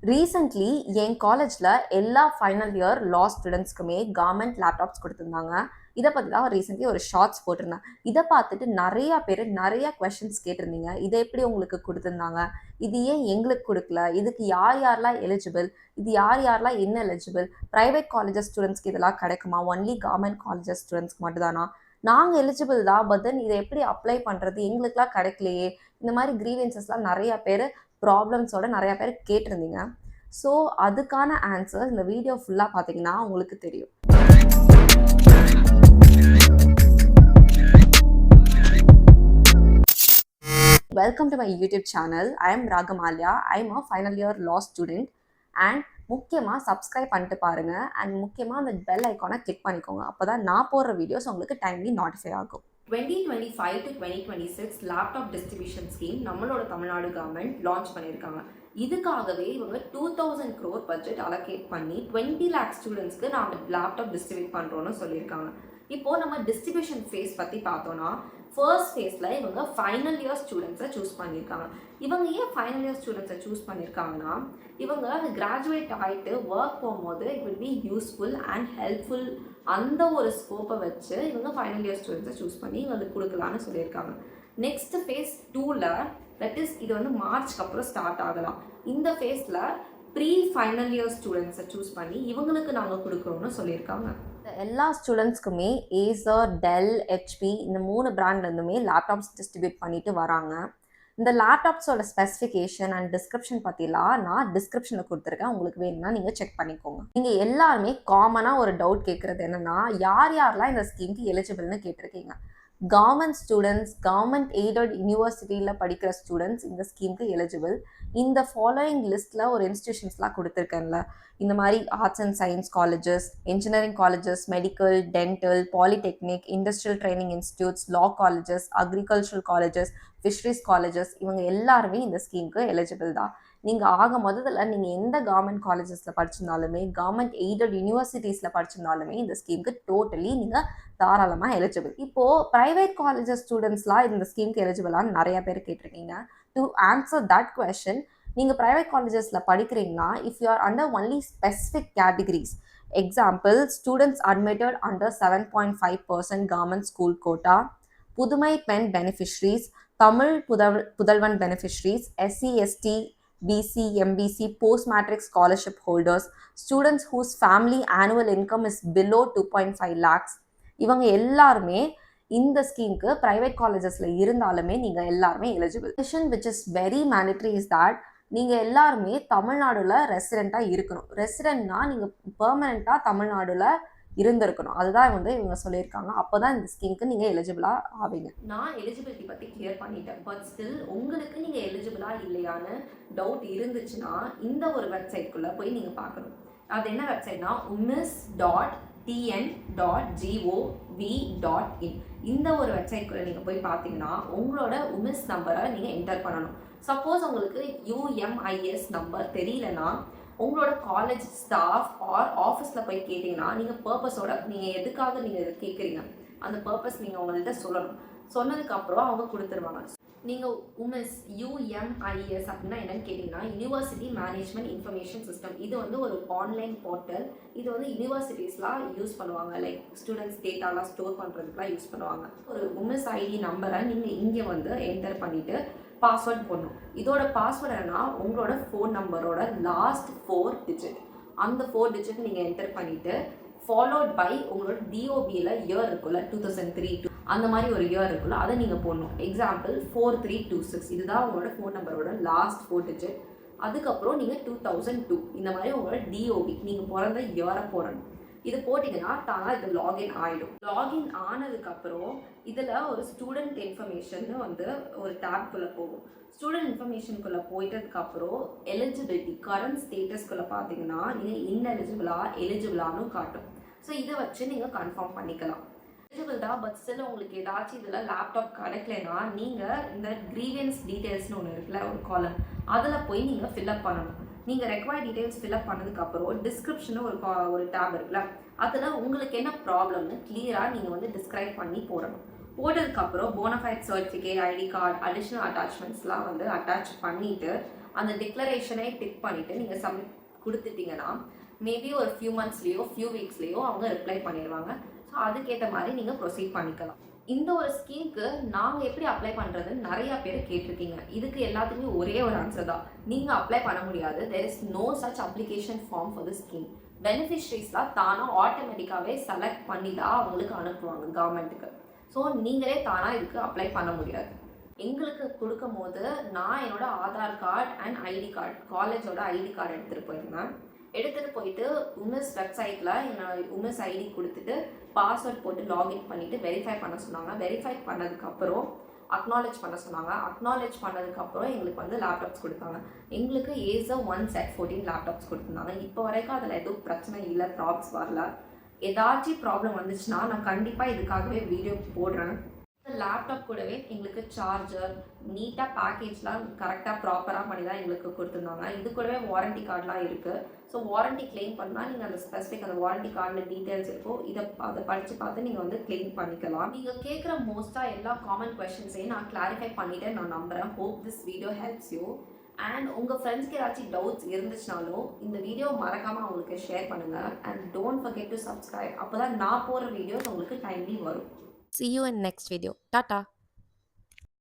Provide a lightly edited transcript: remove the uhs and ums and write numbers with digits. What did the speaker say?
Recently என் காலேஜில் எல்லா final year லா ஸ்டூடெண்ட்ஸ்க்குமே government laptops கொடுத்துருந்தாங்க. இதை பற்றி தான் ரீசென்ட்லி ஒரு ஷார்ட்ஸ் போட்டிருந்தேன். இதை பார்த்துட்டு நிறையா பேர் நிறையா கொஷின்ஸ் கேட்டிருந்தீங்க. இதை எப்படி உங்களுக்கு கொடுத்துருந்தாங்க, இது ஏன் எங்களுக்கு கொடுக்கல, இதுக்கு யார் யாரெல்லாம் எலிஜிபிள், இது யார் யாரெல்லாம் என்ன எலிஜிபிள், ப்ரைவேட் காலேஜஸ் ஸ்டூடெண்ட்ஸ்க்கு இதெல்லாம் கிடைக்குமா, ஒன்லி கவர்மெண்ட் காலேஜஸ் ஸ்டூடெண்ட்ஸ்க்கு மட்டும்தானா, நாங்கள் எலிஜிபிள் தான், பட் தென் இதை எப்படி அப்ளை பண்ணுறது, எங்களுக்குலாம் கிடைக்கலையே, இந்த மாதிரி க்ரீவன்சஸ்லாம் நிறையா பேர் ப்ராப்ளம்ஸோட நிறையா பேர் கேட்டிருந்தீங்க. ஸோ அதுக்கான ஆன்சர் இந்த வீடியோ ஃபுல்லாக பார்த்தீங்கன்னா உங்களுக்கு தெரியும். Welcome to my YouTube channel. I am Ragamalya. I am a final year law student. And முக்கியமாக சப்ஸ்கிரைப் பண்ணிட்டு பாருங்கள். அண்ட் முக்கியமாக அந்த பெல் ஐக்கானை கிளிக் பண்ணிக்கோங்க. அப்போ தான் நான் போடுற வீடியோஸ் உங்களுக்கு டைம்லி நோட்டிஃபை ஆகும். 2025 to 2026 லேப்டாப் டிஸ்ட்ரிபியூஷன் ஸ்கீம் நம்மளோட தமிழ்நாடு கவர்மெண்ட் லான்ச் பண்ணியிருக்காங்க. இதுக்காகவே இவங்க 2000 crore பட்ஜெட் அலோகேட் பண்ணி 20 lakh ஸ்டூடெண்ட்ஸ்க்கு நாங்கள் லேப்டாப் டிஸ்ட்ரிபியூட் பண்ணுறோன்னு சொல்லியிருக்காங்க. இப்போது நம்ம டிஸ்ட்ரிபியூஷன் ஃபேஸ் பற்றி பார்த்தோன்னா, ஃபர்ஸ்ட் ஃபேஸில் இவங்க ஃபைனல் இயர் ஸ்டூடெண்ட்ஸை சூஸ் பண்ணியிருக்காங்க. இவங்க ஏன் ஃபைனல் இயர் ஸ்டூடெண்ட்ஸை சூஸ் பண்ணியிருக்காங்கன்னா, இவங்க கிராஜுவேட் ஆகிட்டு ஒர்க் போகும்போது it will be useful and helpful, அந்த ஒரு ஸ்கோப்பை வச்சு இவங்க ஃபைனல் இயர் ஸ்டூடெண்ட்ஸை சூஸ் பண்ணி இவங்களுக்கு கொடுக்கலான்னு சொல்லியிருக்காங்க. நெக்ஸ்ட் ஃபேஸ் 2ல், தட் இஸ் இது வந்து மார்ச்க்கு அப்புறம் ஸ்டார்ட் ஆகலாம். இந்த ஃபேஸில் ப்ரீ ஃபைனல் இயர் ஸ்டூடெண்ட்ஸை சூஸ் பண்ணி இவங்களுக்கு நாங்கள் கொடுக்குறோன்னு சொல்லியிருக்காங்க. எல்லா ஸ்டூடெண்ட்ஸ்க்குமே ஏசர், டெல், ஹெச்பி இந்த 3 பிராண்ட்லேருந்துமே லேப்டாப்ஸ் டிஸ்ட்ரிபியூட் பண்ணிட்டு வராங்க. இந்த லேப்டாப்ஸோட ஸ்பெசிஃபிகேஷன் அண்ட் டிஸ்கிரிப்ஷன் பற்றிலாம் நான் டிஸ்கிரிப்ஷனில் கொடுத்துருக்கேன். உங்களுக்கு வேணும்னா நீங்கள் செக் பண்ணிக்கோங்க. நீங்கள் எல்லாருமே காமனாக ஒரு டவுட் கேட்குறது என்னென்னா, யார் யாரெல்லாம் இந்த ஸ்கீமுக்கு எலிஜிபிள்னு கேட்டிருக்கீங்க. கவர்மெண்ட் ஸ்டூடெண்ட்ஸ், கவர்மெண்ட் எய்டட் யூனிவர்சிட்டியில் படிக்கிற ஸ்டூடெண்ட்ஸ் இந்த ஸ்கீமுக்கு எலிஜிபிள். இந்த ஃபாலோயிங் லிஸ்ட்டில் ஒரு இன்ஸ்டியூஷன்ஸ்லாம் கொடுத்துருக்கேன்ல, இந்த மாதிரி arts and science colleges, engineering colleges, medical, dental, polytechnic, industrial training institutes, law colleges, agricultural colleges, fisheries colleges, இவங்க எல்லாருமே இந்த ஸ்கீமுக்கு எலிஜிபிள் தான். நீங்கள் ஆக முதல்ல நீங்கள் எந்த கவர்மெண்ட் காலேஜஸில் படிச்சிருந்தாலுமே, கவர்மெண்ட் எய்டட் யூனிவர்சிட்டிஸில் படிச்சிருந்தாலுமே இந்த ஸ்கீமுக்கு டோட்டலி நீங்கள் தாராளமாக எலிஜிபிள். இப்போது ப்ரைவேட் காலேஜஸ் ஸ்டூடெண்ட்ஸ்லாம் இந்த ஸ்கீமுக்கு எலிஜிபிளான்னு நிறைய பேர் கேட்டிருக்கீங்க. டு ஆன்சர் தட் கொஷின், நீங்கள் ப்ரைவேட் காலேஜஸில் படிக்கிறீங்கன்னா, if you are under only specific categories, example students admitted under 7.5% government school quota, Pudhumai Penn beneficiaries, Tamil Pudhalvan beneficiaries, SC, ST, BC, MBC, post-matric scholarship holders, students whose family annual income is below 2.5 lakhs, இவங்க எல்லாருமே இந்த ஸ்கீமுக்கு private காலேஜஸில் இருந்தாலுமே நீங்கள் எல்லாருமே eligible. Which is very mandatory is that நீங்கள் எல்லாருமே தமிழ்நாடுல ரெசிடெண்ட்டாக இருக்கணும். ரெசிடெண்ட்னா நீங்கள் பெர்மனெண்ட்டாக தமிழ்நாடுல இருந்திருக்கணும். அதுதான் வந்து இவங்க சொல்லியிருக்காங்க. அப்போ தான் இந்த ஸ்கீமுக்கு நீங்கள் எலிஜிபிளாக ஆவீங்க. நான் எலிஜிபிலிட்டி பற்றி கிளியர் பண்ணிட்டேன். பட் ஸ்டில் உங்களுக்கு நீங்கள் எலிஜிபிளாக இல்லையான்னு டவுட் இருந்துச்சுன்னா இந்த ஒரு வெப்சைட்குள்ளே போய் நீங்கள் பார்க்கணும். அது என்ன வெப்சைட்னா umis.tn.gov.in. இந்த ஒரு வெப்சைட்குள்ளே நீங்கள் போய் பார்த்தீங்கன்னா உங்களோட உமிஸ் நம்பரை நீங்கள் என்டர் பண்ணணும். சப்போஸ் உங்களுக்கு UMIS நம்பர் தெரியலனா உங்களோட காலேஜ் ஸ்டாஃப் ஆர் ஆஃபீஸில் போய் கேட்டிங்கன்னா, நீங்கள் பர்பஸோட நீங்கள் எதுக்காக நீங்கள் இதை கேட்குறீங்க அந்த பர்பஸ் நீங்கள் உங்கள்கிட்ட சொல்லணும். சொன்னதுக்கப்புறம் அவங்க கொடுத்துருவாங்க. நீங்கள் UMIS அப்படின்னா என்னன்னு கேட்டிங்கன்னா, யூனிவர்சிட்டி மேனேஜ்மெண்ட் இன்ஃபர்மேஷன் சிஸ்டம். இது வந்து ஒரு ஆன்லைன் போர்ட்டல். இது வந்து யூனிவர்சிட்டிஸ்லாம் யூஸ் பண்ணுவாங்க. லைக் ஸ்டூடெண்ட்ஸ் டேட்டாலாம் ஸ்டோர் பண்ணுறதுக்குலாம் யூஸ் பண்ணுவாங்க. ஒரு உமிஸ் ID நம்பரை நீங்கள் இங்கே வந்து என்டர் பண்ணிவிட்டு பாஸ்வேர்ட் போடணும். இதோட பாஸ்வேர்ட் என்னன்னா, உங்களோட ஃபோன் நம்பரோட லாஸ்ட் 4 digit, அந்த 4 digit நீங்கள் என்டர் பண்ணிவிட்டு ஃபாலோட் பை உங்களோட DOBயில் இயர் இருக்குல்ல, 2003 அந்த மாதிரி ஒரு இயர் இருக்குல்ல, அதை நீங்கள் போடணும். எக்ஸாம்பிள் 4326, இதுதான் உங்களோட ஃபோன் நம்பரோட லாஸ்ட் 4 digit. அதுக்கப்புறம் நீங்கள் 2002 இந்த மாதிரி உங்களோட DOB நீங்கள் பிறந்த இயரை போடணும். இது போட்டிங்கன்னா தானாக இது லாகின் ஆகிடும். லாகின் ஆனதுக்கப்புறம் இதில் ஒரு ஸ்டூடெண்ட் இன்ஃபர்மேஷன் வந்து ஒரு டேப்குள்ளே போகும். ஸ்டூடெண்ட் இன்ஃபர்மேஷனுக்குள்ளே போயிட்டதுக்கப்புறம் எலிஜிபிலிட்டி கரண்ட் ஸ்டேட்டஸ்குள்ளே பார்த்தீங்கன்னா நீங்கள் எலிஜிபிளானு காட்டும். ஸோ இதை வச்சு நீங்கள் கன்ஃபார்ம் பண்ணிக்கலாம். எலிஜிபிள் தான், பட் ஸ்டில் உங்களுக்கு ஏதாச்சும் இதில் லேப்டாப் கிடைக்கலனா நீங்கள் இந்த கிரீவியன்ஸ் டீட்டெயில்ஸ்னு ஒன்று இருக்குல்ல, ஒரு காலம், அதில் போய் நீங்கள் ஃபில்அப் பண்ணணும். நீங்கள் ரெக்வயர்ட் டீட்டெயில்ஸ் ஃபில்அப் பண்ணதுக்கப்புறம் டிஸ்கிரிப்ஷனு ஒரு டேப் இருக்குல்ல, அதில் உங்களுக்கு என்ன ப்ராப்ளம்னு கிளியராக நீங்கள் வந்து டிஸ்கிரைப் பண்ணி போடணும். போட்டதுக்கப்புறம் bonafide certificate, ID card, additional அட்டாச்மெண்ட்ஸ்லாம் வந்து அட்டாச் பண்ணிவிட்டு அந்த டிக்ளரேஷனை டிக் பண்ணிவிட்டு நீங்கள் சப்மிட் கொடுத்துட்டீங்கன்னா மேபி ஒரு ஃபியூ மந்த்ஸ்லேயோ ஃபியூ வீக்ஸ்லேயோ அவங்க ரிப்ளை பண்ணிடுவாங்க. ஸோ அதுக்கேற்ற மாதிரி நீங்கள் ப்ரொசீட் பண்ணிக்கலாம். இந்த ஒரு ஸ்கீமுக்கு நாங்கள் எப்படி அப்ளை பண்ணுறதுன்னு நிறையா பேர் கேட்டிருக்கீங்க. இதுக்கு எல்லாத்துக்குமே ஒரே ஒரு ஆன்சர் தான், நீங்கள் அப்ளை பண்ண முடியாது. There is no such application form for the scheme. பெனிஃபிஷரிஸ்லாம் தானாக ஆட்டோமேட்டிக்காகவே செலக்ட் பண்ணி தான் அவங்களுக்கு அனுப்புவாங்க கவர்மெண்ட்டுக்கு. ஸோ நீங்களே தானாக இதுக்கு அப்ளை பண்ண முடியாது. எங்களுக்கு கொடுக்கும் போது நான் என்னோட Aadhaar card and ID card, காலேஜோட ஐடி கார்டு எடுத்துகிட்டு போயிட்டு உமிஸ் வெப்சைட்டில் என்னோட உமிஸ் ஐடி கொடுத்துட்டு பாஸ்வேர்ட் போட்டு லாகின் பண்ணிவிட்டு வெரிஃபை பண்ண சொன்னாங்க. வெரிஃபை பண்ணதுக்கப்புறம் அக்னாலேஜ் பண்ண சொன்னாங்க. அக்னாலேஜ் பண்ணதுக்கப்புறம் எங்களுக்கு வந்து லேப்டாப்ஸ் கொடுத்தாங்க. எங்களுக்கு ஏசர் 1Z14 லேப்டாப்ஸ் கொடுத்துருந்தாங்க. இப்போ வரைக்கும் அதில் எதுவும் பிரச்சனை இல்லை, ப்ராப்ளம்ஸ் வரல. ஏதாச்சும் ப்ராப்ளம் வந்துச்சுன்னா நான் கண்டிப்பாக இதுக்காகவே வீடியோ போடுறேன். லேப்டாப் கூடவே எங்களுக்கு சார்ஜர் நீட்டாக பேக்கேஜ்லாம் கரெக்டாக ப்ராப்பராக பண்ணி தான் எங்களுக்கு கொடுத்துருந்தாங்க. இது கூடவே வாரண்டி கார்டெலாம் இருக்குது. ஸோ வாரண்டி கிளைம் பண்ணால் நீங்கள் அந்த ஸ்பெசிஃபிக் அந்த வாரண்டி கார்டில் டீட்டெயில்ஸ் இருக்கோ, அதை படித்து பார்த்து நீங்கள் வந்து கிளைம் பண்ணிக்கலாம். நீங்கள் கேட்குற மோஸ்ட்டாக எல்லா காமன் கொஷின்ஸையும் நான் கிளாரிஃபை பண்ணிவிட்டு நான் நம்புகிறேன். Hope this video helps you. And உங்கள் ஃப்ரெண்ட்ஸ்க்கு ஏதாச்சும் டவுட்ஸ் இருந்துச்சுனாலும் இந்த வீடியோ மறக்காமல் அவங்களுக்கு ஷேர் பண்ணுங்கள். And don't forget to subscribe. அப்போ தான் நான் போடுற வீடியோஸ் உங்களுக்கு டைம்லி வரும். See you in next video. Tata.